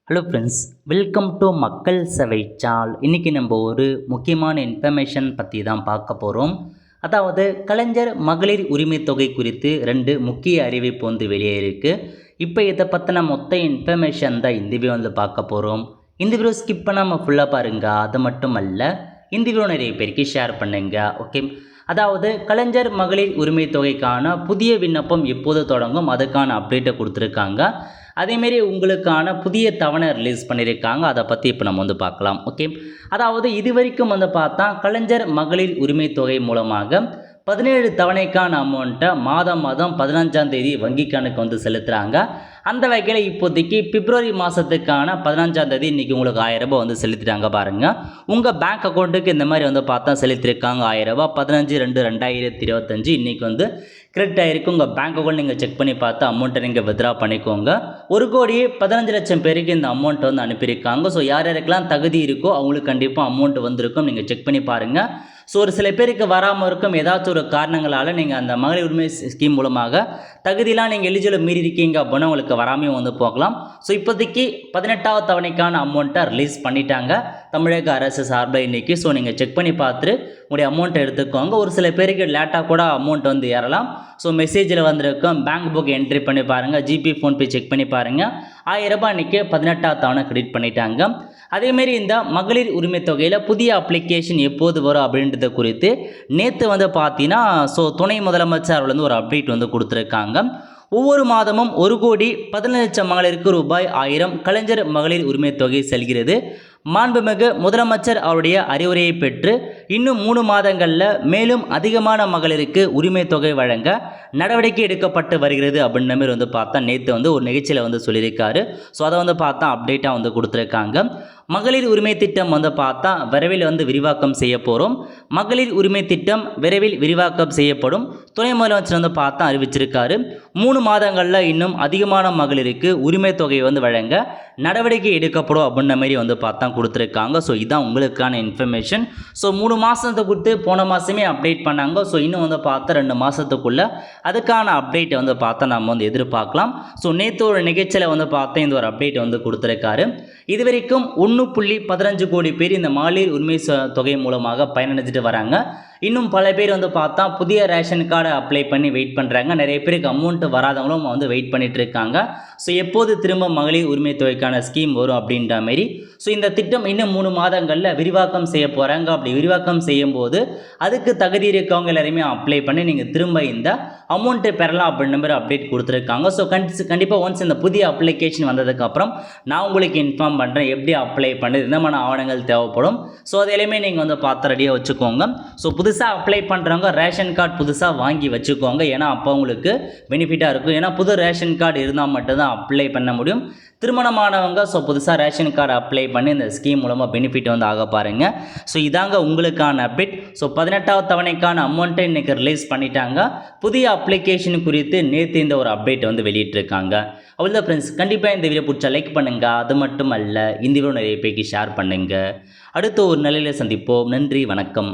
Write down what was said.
Hello friends, welcome to மக்கள் சேவை channel. இன்றைக்கி நம்ம ஒரு முக்கியமான இன்ஃபர்மேஷன் பற்றி தான் பார்க்க போகிறோம். அதாவது கலைஞர் மகளிர் உரிமை தொகை குறித்து 2 முக்கிய அறிவிப்பு வந்து வெளியேறிருக்கு. இப்போ இதை பற்றின மொத்த இன்ஃபர்மேஷன் தான் இந்த வீடியோ வந்து பார்க்க போகிறோம். இந்த வீடியோ ஸ்கிப் பண்ணாமல் ஃபுல்லாக பாருங்க. அது மட்டும் அல்ல, இந்த வீடியோ நிறைய பேருக்கு ஷேர் பண்ணுங்க. ஓகே, அதாவது கலைஞர் மகளிர் உரிமை தொகைக்கான புதிய விண்ணப்பம் எப்போது தொடங்கும், அதுக்கான அப்டேட்டை கொடுத்துருக்காங்க. அதேமாரி உங்களுக்கான புதிய தவணை ரிலீஸ் பண்ணியிருக்காங்க. அதை பற்றி இப்போ நம்ம வந்து பார்க்கலாம். ஓகே, அதாவது இது வரைக்கும் வந்து பார்த்தா கலைஞர் மகளிர் உரிமை தொகை மூலமாக 17 தவணைக்கான அமௌண்ட்டை மாதம் 15ஆம் தேதி வங்கி கணக்கு வந்து செலுத்துகிறாங்க. அந்த வகையில் இப்போதைக்கு பிப்ரவரி மாதத்துக்கான 15ஆம் தேதி இன்றைக்கி உங்களுக்கு 1000 ரூபாய் வந்து செலுத்திட்டாங்க பாருங்கள். உங்கள் பேங்க் அக்கௌண்ட்டுக்கு இந்த மாதிரி வந்து பார்த்தா செலுத்திருக்காங்க 1000 ரூபாய். 15/2/2025 இன்றைக்கி வந்து கிரெடிட் ஆகிருக்கு. உங்கள் பேங்க் அக்கௌண்ட் நீங்கள் செக் பண்ணி பார்த்து அமௌண்ட்டை நீங்கள் வித்ரா பண்ணிக்கோங்க. 1,15,00,000 பேருக்கு இந்த அமௌண்ட் வந்து அனுப்பியிருக்காங்க. ஸோ யார் யாருக்கெல்லாம் தகுதி இருக்கோ அவங்களுக்கு கண்டிப்பாக அமௌண்ட் வந்திருக்கும். நீங்கள் செக் பண்ணி பாருங்கள். ஸோ ஒரு சில பேருக்கு வராமல் இருக்கும், ஏதாச்சும் ஒரு காரணங்களால் நீங்கள் அந்த மகளிர் உரிமை ஸ்கீம் மூலமாக தகுதியெலாம் நீங்கள் எலிஜிபிள் மீறி இருக்கீங்க அப்படின்னா உங்களுக்கு வராமையும் வந்து போகலாம். ஸோ இப்போதைக்கு 18வது தவணைக்கான அமௌண்ட்டை ரிலீஸ் பண்ணிட்டாங்க தமிழக அரசு சார்பில் இன்றைக்கி. ஸோ நீங்கள் செக் பண்ணி பார்த்துட்டு உங்களுடைய அமௌண்ட்டை எடுத்துக்கோங்க. ஒரு சில பேருக்கு லேட்டாக கூட அமௌண்ட் வந்து ஏறலாம். ஸோ மெசேஜில் வந்திருக்கும், பேங்க் புக் என்ட்ரி பண்ணி பாருங்கள், ஜிபே ஃபோன்பே செக் பண்ணி பாருங்கள். 1000 ரூபாய் இன்றைக்கி 18வது தவணை கிரெடிட் பண்ணிட்டாங்க. அதேமாரி இந்த மகளிர் உரிமை தொகையில் புதிய அப்ளிகேஷன் எப்போது வரும் அப்படின்றத குறித்து நேற்று வந்து பார்த்தீங்கன்னா துணை முதலமைச்சர் அவர்கள் வந்து ஒரு அப்டேட் வந்து கொடுத்துருக்காங்க. ஒவ்வொரு மாதமும் 1,17,00,000 மகளிருக்கு ரூபாய் 1000 கலைஞர் மகளிர் உரிமை தொகை செல்கிறது. மாண்புமிகு முதலமைச்சர் அவருடைய அறிவுரையை பெற்று இன்னும் 3 மாதங்களில் மேலும் அதிகமான மகளிருக்கு உரிமை தொகை வழங்க நடவடிக்கை எடுக்கப்பட்டு வருகிறது அப்படின்ற மாதிரி வந்து பார்த்தா நேற்று வந்து ஒரு நிகழ்ச்சியில் வந்து சொல்லியிருக்காரு. ஸோ அதை வந்து பார்த்தா அப்டேட்டாக வந்து கொடுத்துருக்காங்க. மகளிர் உரிமை திட்டம் வந்து பார்த்தா விரைவில் வந்து விரிவாக்கம் செய்ய போகிறோம். மகளிர் உரிமை திட்டம் விரைவில் விரிவாக்கம் செய்யப்படும். துணை முதலமைச்சர் வந்து பார்த்தா அறிவிச்சிருக்காரு. 3 மாதங்களில் இன்னும் அதிகமான மகளிருக்கு உரிமை தொகை வந்து வழங்க நடவடிக்கை எடுக்கப்படும் அப்படின்ற மாதிரி வந்து பார்த்தா கொடுத்துருக்காங்க. ஸோ இதுதான் உங்களுக்கான இன்ஃபர்மேஷன். ஸோ 3 மாதத்தை கொடுத்து போன மாதமே அப்டேட் பண்ணாங்க. ஸோ இன்னும் வந்து பார்த்தா 2 மாதத்துக்குள்ளே அதுக்கான அப்டேட்டை வந்து பார்த்தா நம்ம வந்து எதிர்பார்க்கலாம். ஸோ நேற்று ஒரு நிகழ்ச்சியில் வந்து பார்த்தா இந்த ஒரு அப்டேட் வந்து கொடுத்துருக்காரு. இதுவரைக்கும் 1.15 கோடி பேர் இந்த மகளிர் உரிமை தொகை மூலமாக பயனடைஞ்சிட்டு வராங்க. இன்னும் பல பேர் வந்து பார்த்தா புதிய ரேஷன் கார்டை அப்ளை பண்ணி வெயிட் பண்ணுறாங்க. நிறைய பேருக்கு அமௌண்ட் வராதவங்களும் வந்து வெயிட் பண்ணிட்டு இருக்காங்க. ஸோ எப்போது திரும்ப மகளிர் உரிமை தொகைக்கான ஸ்கீம் வரும் அப்படின்ற மாரி. ஸோ இந்த திட்டம் இன்னும் 3 மாதங்களில் விரிவாக்கம் செய்ய போகிறாங்க. அப்படி விரிவாக்கம் செய்யும்போது அதுக்கு தகுதி இருக்கவங்க எல்லாருமே அப்ளை பண்ணி நீங்கள் திரும்ப இந்த அமௌண்ட்டை பெறலாம் அப்படின்ற மாதிரி அப்டேட் கொடுத்துருக்காங்க. ஸோ கண்டிப்பாக ஒன்ஸ் இந்த புதிய அப்ளிகேஷன் வந்ததுக்கப்புறம் நான் உங்களுக்கு இன்ஃபார்ம் பண்ணுறேன் எப்படி அப்ளை பண்ணுறது, என்னமான ஆவணங்கள் தேவைப்படும். ஸோ அது எல்லாமே நீங்கள் வந்து பார்த்து ரெடியாக வச்சுக்கோங்க. ஸோ புதுசாக அப்ளை பண்ணுறவங்க ரேஷன் கார்டு புதுசாக வாங்கி வச்சுக்கோங்க. ஏன்னா அப்போ உங்களுக்கு பெனிஃபிட்டாக இருக்கும். ஏன்னா புது ரேஷன் கார்டு இருந்தால் மட்டும்தான் அப்ளை பண்ண முடியும். திருமணமானவங்க புதுசாக ரேஷன் கார்டு அப்ளை பண்ணி இந்த ஸ்கீம் மூலமாக பெனிஃபிட் வந்து ஆக பாருங்கள். ஸோ இதாங்க உங்களுக்கான அப்டேட். 18வது தவணைக்கான அமௌண்ட்டை இன்றைக்கி ரிலீஸ் பண்ணிட்டாங்க. புதிய அப்ளிகேஷன் குறித்து நேற்று இந்த ஒரு அப்டேட் வந்து வெளியிட்டிருக்காங்க. அவ்வளோதான் ஃப்ரெண்ட்ஸ், கண்டிப்பாக இந்த வீடியோ பிடிச்சா லைக் பண்ணுங்கள். அது மட்டும் அல்ல, இந்த வீடியோ நிறைய பேருக்கு ஷேர் பண்ணுங்கள். அடுத்த ஒரு நிலையில் சந்திப்போம். நன்றி, வணக்கம்.